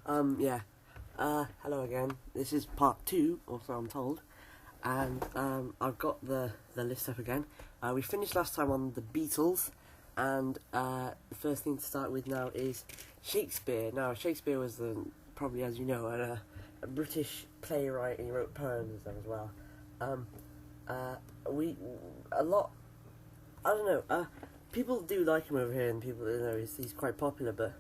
Yeah. Hello again. This is part two, or so I'm told. And I've got the list up again. We finished last time on the Beatles, and the first thing to start with now is Shakespeare. Now, Shakespeare was probably, as you know, a British playwright, and he wrote poems as well. Um, we a lot. I don't know. People do like him over here, and people he's quite popular, but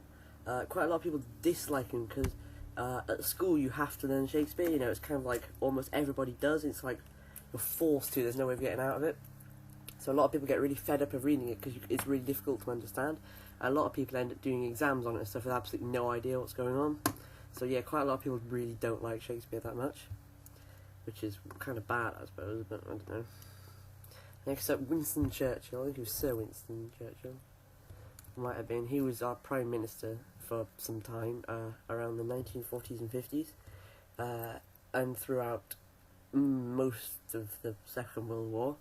quite a lot of people dislike him because at school you have to learn Shakespeare. You know, it's kind of like almost everybody does. It's like you're forced to. There's no way of getting out of it. So a lot of people get really fed up of reading it because it's really difficult to understand. And a lot of people end up doing exams on it and stuff with absolutely no idea what's going on. So yeah, quite a lot of people really don't like Shakespeare that much, which is kind of bad, I suppose. But I don't know. Next up, Winston Churchill. I think it was Sir Winston Churchill. Might have been. He was our Prime Minister for some time, around the 1940s and 50s, and throughout most of the Second World War.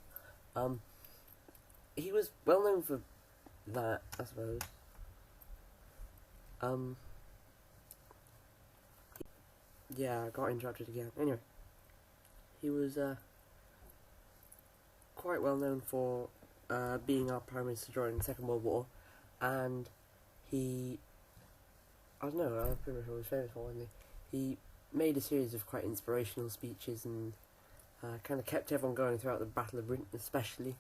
He was well known for that, I suppose. Yeah, I got interrupted again. Anyway, he was quite well known for being our Prime Minister during the Second World War, and I don't know, I'm pretty much what he was famous for, wasn't he? He made a series of quite inspirational speeches and kind of kept everyone going throughout the Battle of Britain, especially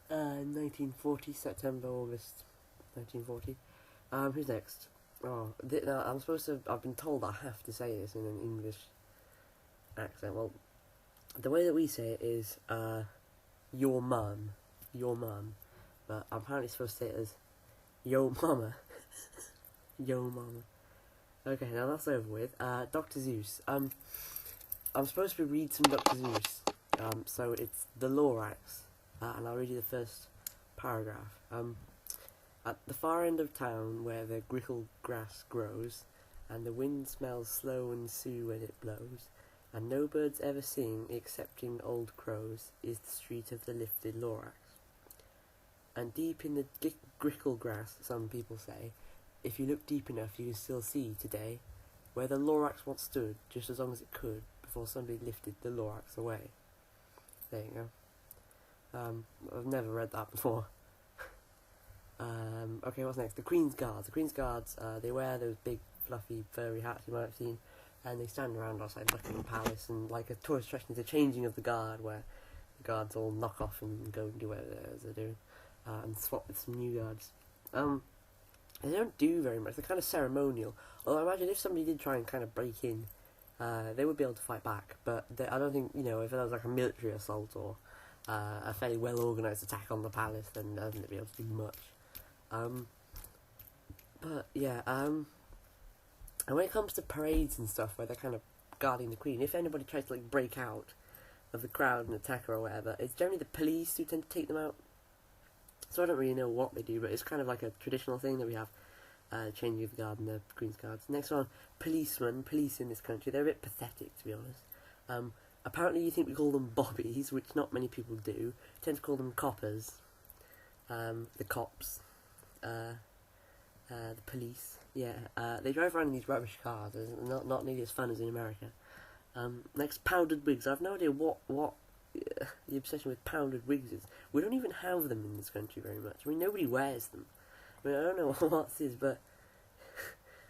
in 1940, September, August 1940. Who's next? Oh, I'm supposed to, I've been told I have to say this in an English accent. Well, the way that we say it is, your mum, but I'm apparently supposed to say it as, yo mama, yo mama. Okay, now that's over with. Dr. Seuss. I'm supposed to read some Dr. Seuss. So it's The Lorax, and I'll read you the first paragraph. At the far end of town, where the grickle grass grows, and the wind smells slow and sue when it blows, and no birds ever sing excepting old crows, is the street of the lifted Lorax. And deep in the grickle grass, some people say, if you look deep enough you can still see, today, where the Lorax once stood, just as long as it could, before somebody lifted the Lorax away. There you go. I've never read that before. Okay, what's next? The Queen's Guards. The Queen's Guards, they wear those big, fluffy, furry hats you might have seen, and they stand around outside Buckingham Palace, and like a tourist attraction is the changing of the guard, where the guards all knock off and go and do whatever it is they're doing, and swap with some new guards. They don't do very much. They're kind of ceremonial. Although I imagine if somebody did try and kind of break in, they would be able to fight back. But I don't think, if there was like a military assault or a fairly well organised attack on the palace, then I don't think they'd be able to do much. But yeah, and when it comes to parades and stuff where they're kind of guarding the Queen, if anybody tries to like break out of the crowd and attack her or whatever, it's generally the police who tend to take them out. So I don't really know what they do, but it's kind of like a traditional thing that we have, changing of the guard and the Queen's Guards. Next one, policemen. Police in this country, they're a bit pathetic, to be honest. Apparently you think we call them bobbies, which not many people do. We tend to call them coppers. The cops. The police. Yeah, they drive around in these rubbish cars. It's not nearly as fun as in America. Next, powdered wigs. I have no idea what the obsession with powdered wigs is. We don't even have them in this country very much. I mean, nobody wears them. I mean, I don't know what this is, but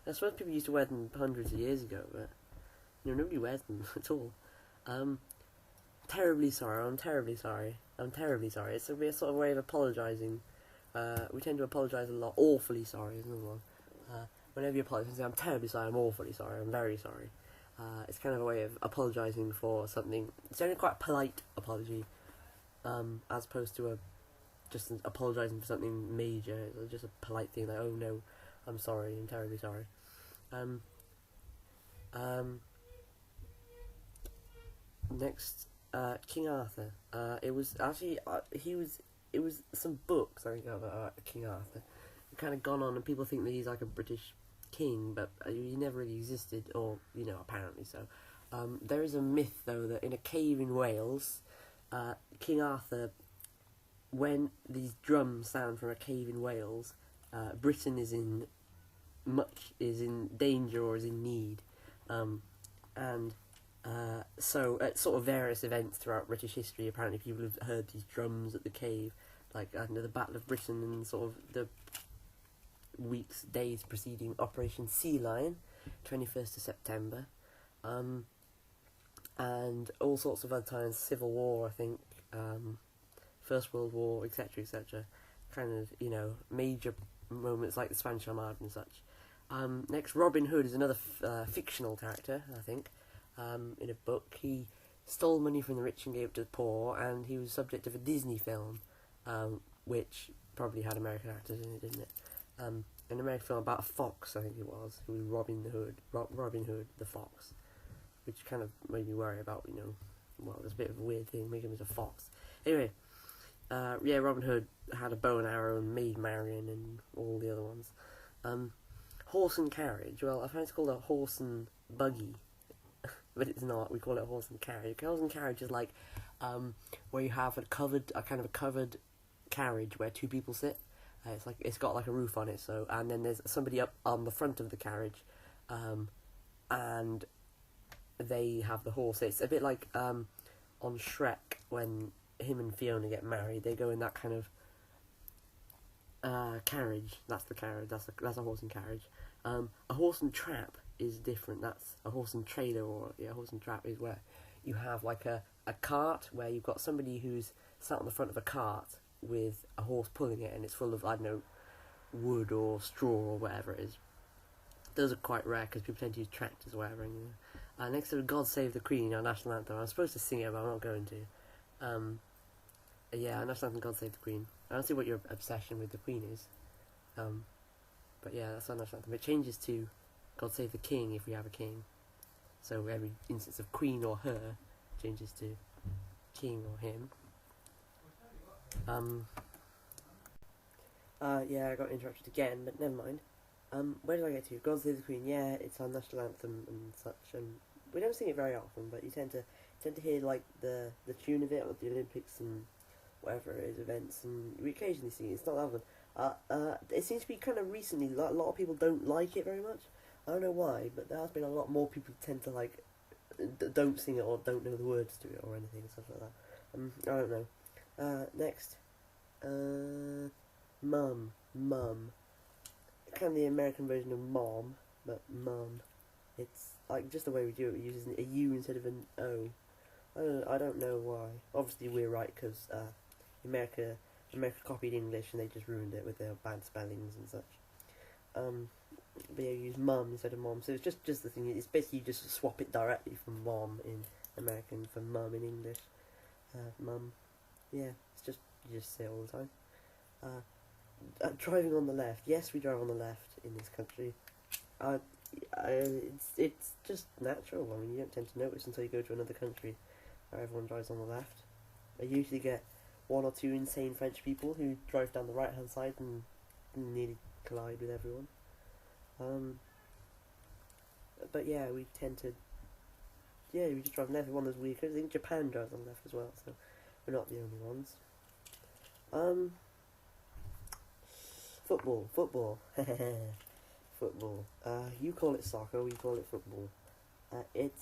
I suppose people used to wear them hundreds of years ago, but nobody wears them at all. Terribly sorry. I'm terribly sorry. It's a sort of way of apologising. We tend to apologise a lot. Awfully sorry is another one. Whenever you apologise, say, I'm terribly sorry, I'm awfully sorry, I'm very sorry. It's kind of a way of apologising for something. It's only quite a polite apology, as opposed to just apologising for something major. It's just a polite thing like, oh no, I'm sorry, I'm terribly sorry. Next, King Arthur. It was actually it was some books I think of King Arthur. Kind of gone on, and people think that he's like a British king, but he never really existed, or apparently so. There is a myth though that in a cave in Wales, King Arthur, when these drums sound from a cave in Wales, Britain is in much is in danger or is in need, and so at sort of various events throughout British history, apparently people have heard these drums at the cave, like under the Battle of Britain and sort of the days preceding Operation Sea Lion, 21st of September, and all sorts of other times, Civil War, I think, First World War, etc., etc., kind of, major moments like the Spanish Armada and such. Next, Robin Hood is another fictional character, I think, in a book. He stole money from the rich and gave it to the poor, and he was subject of a Disney film, which probably had American actors in it, didn't it? An American film about a fox, I think it was, who was Robin Hood, Robin Hood the fox, which kind of made me worry about, there's a bit of a weird thing, making him as a fox. Anyway, Robin Hood had a bow and arrow and Maid Marian and all the other ones. Horse and carriage, well, I've heard it's called a horse and buggy, but it's not. We call it horse and carriage. Horse and carriage is like where you have a kind of a covered carriage where two people sit. It's got like a roof on it, and then there's somebody up on the front of the carriage, and they have the horse. It's a bit like on Shrek when him and Fiona get married. They go in that kind of carriage. That's the carriage. That's a horse and carriage. A horse and trap is different. That's a horse and trailer, or a horse and trap is where you have like a cart where you've got somebody who's sat on the front of a cart with a horse pulling it, and it's full of, I don't know, wood or straw or whatever it is. Those are quite rare because people tend to use tractors or whatever. Next to God Save the Queen, our national anthem. I'm supposed to sing it, but I'm not going to. Our national anthem, God Save the Queen. I don't see what your obsession with the Queen is. But yeah, that's our national anthem. It changes to God Save the King if we have a king. So every instance of Queen or her changes to King or him. I got interrupted again, but never mind. Where did I get to? God Save the Queen. Yeah, it's our national anthem and such, and we don't sing it very often, but you tend to hear like the tune of it at the Olympics and whatever it is, events, and we occasionally sing it. It's not that often. It seems to be kind of recently, a lot of people don't like it very much. I don't know why, but there has been a lot more people who tend to like don't sing it or don't know the words to it or anything and stuff like that. I don't know. Next, mum. Kind of the American version of mom, but mum. It's like just the way we do it. We use a U instead of an O. I don't know why. Obviously, we're right because America copied English and they just ruined it with their bad spellings and such. But yeah, you use mum instead of mom. So it's just the thing. It's basically you just swap it directly from mom in American for mum in English. Mum. Yeah, it's just you just say it all the time. Driving on the left. Yes, we drive on the left in this country. It's just natural. I mean, you don't tend to notice until you go to another country where everyone drives on the left. I usually get one or two insane French people who drive down the right hand side and nearly collide with everyone. But yeah, we tend to. Yeah, we just drive left. One of those weird. I think Japan drives on the left as well, so we're not the only ones. Football. Football. You call it soccer, we call it football. It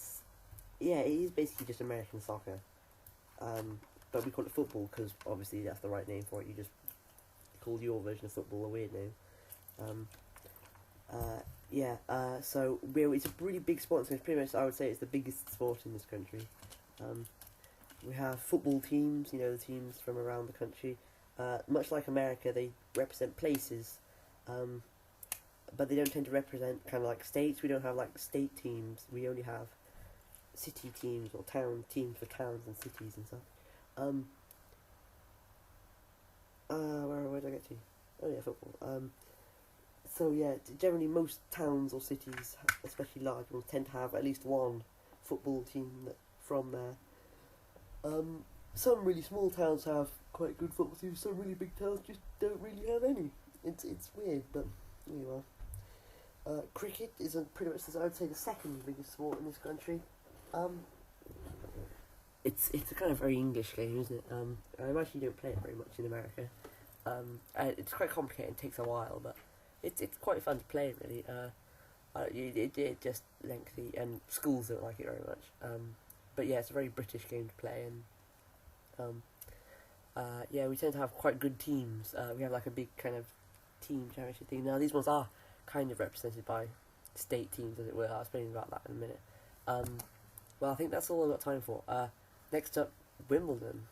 is basically just American soccer. But we call it football because obviously that's the right name for it. You just called your version of football a weird name. So it's a really big sport. So it's pretty much, I would say, it's the biggest sport in this country. We have football teams, the teams from around the country. Much like America, they represent places, but they don't tend to represent kind of like states. We don't have like state teams. We only have city teams or town teams for towns and cities and stuff. Where did I get to? Oh yeah, football. So yeah, generally most towns or cities, especially large ones, tend to have at least one football team from there. Some really small towns have quite good football teams. Some really big towns just don't really have any. It's weird, but there you are. Cricket is pretty much, I would say, the second biggest sport in this country. It's a kind of very English game, isn't it? I imagine you don't play it very much in America. It's quite complicated. It takes a while, but it's quite fun to play really. It just lengthy and schools don't like it very much. But yeah, it's a very British game to play, and yeah, we tend to have quite good teams. We have like a big kind of team championship thing. Now these ones are kind of represented by state teams, as it were. I'll explain about that in a minute. Well, I think that's all I've got time for. Next up, Wimbledon.